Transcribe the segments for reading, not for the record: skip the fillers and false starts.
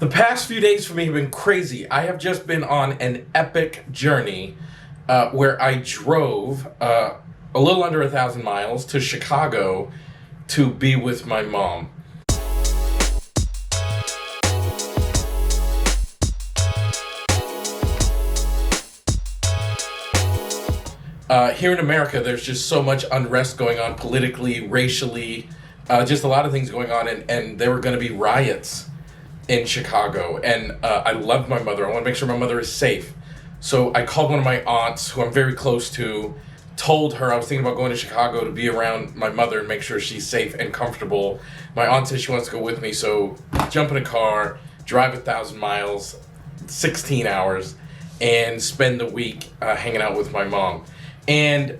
The past few days for me have been crazy. I have just been on an epic journey where I drove a little under 1,000 miles to Chicago to be with my mom. Here in America, there's just so much unrest going on politically, racially, just a lot of things going on, and there were going to be riots in Chicago, and I love my mother. I want to make sure my mother is safe. So I called one of my aunts, who I'm very close to, told her I was thinking about going to Chicago to be around my mother and make sure she's safe and comfortable. My aunt says she wants to go with me, so jump in a car, drive 1,000 miles, 16 hours, and spend the week hanging out with my mom. And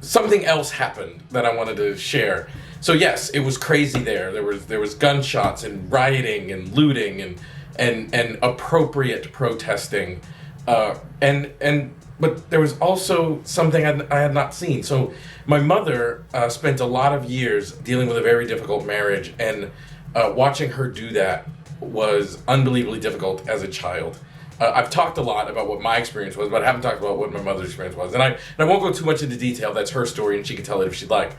something else happened that I wanted to share. So yes, it was crazy there. There was gunshots and rioting and looting and appropriate protesting, but there was also something I had not seen. So my mother spent a lot of years dealing with a very difficult marriage, and watching her do that was unbelievably difficult as a child. I've talked a lot about what my experience was, but I haven't talked about what my mother's experience was. And I won't go too much into detail. That's her story, and she can tell it if she'd like.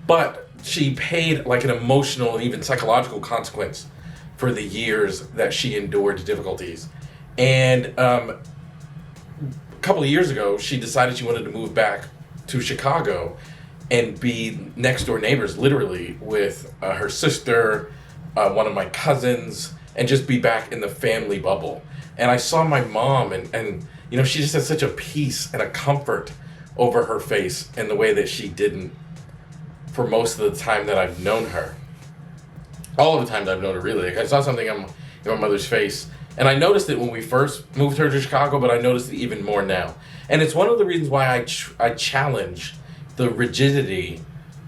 But she paid like an emotional and even psychological consequence for the years that she endured difficulties. And a couple of years ago, she decided she wanted to move back to Chicago and be next door neighbors, literally, with her sister, one of my cousins, and just be back in the family bubble. And I saw my mom, and you know, she just has such a peace and a comfort over her face in the way that she didn't for most of the time that I've known her. All of the time that I've known her, really. I saw something in my mother's face, and I noticed it when we first moved her to Chicago, but I noticed it even more now. And it's one of the reasons why I challenge the rigidity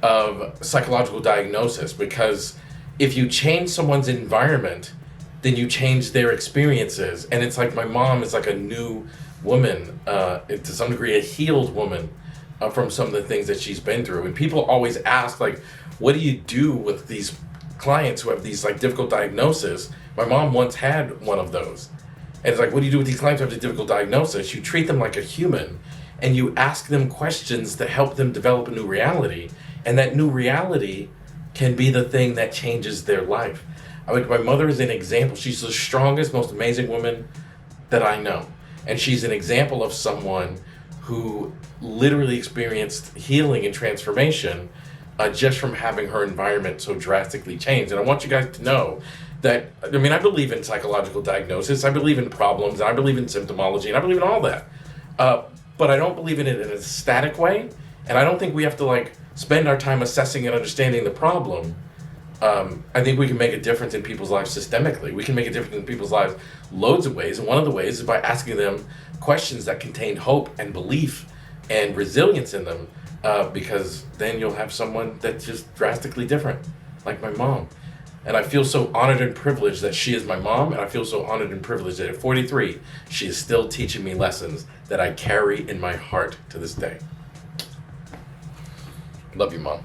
of psychological diagnosis, because if you change someone's environment, then you change their experiences. And it's like my mom is like a new woman, to some degree a healed woman from some of the things that she's been through. And people always ask, like, what do you do with these clients who have these like difficult diagnoses? My mom once had one of those. And it's like, what do you do with these clients who have a difficult diagnosis? You treat them like a human, and you ask them questions that help them develop a new reality. And that new reality can be the thing that changes their life. I mean, my mother is an example. She's the strongest, most amazing woman that I know. And she's an example of someone who literally experienced healing and transformation just from having her environment so drastically changed. And I want you guys to know that, I mean, I believe in psychological diagnosis, I believe in problems, and I believe in symptomology, and I believe in all that. But I don't believe in it in a static way, and I don't think we have to like spend our time assessing and understanding the problem. I think we can make a difference in people's lives systemically. We can make a difference in people's lives loads of ways, and one of the ways is by asking them questions that contain hope and belief and resilience in them, because then you'll have someone that's just drastically different, like my mom. And I feel so honored and privileged that she is my mom, and I feel so honored and privileged that at 43, she is still teaching me lessons that I carry in my heart to this day. Love you, Mom.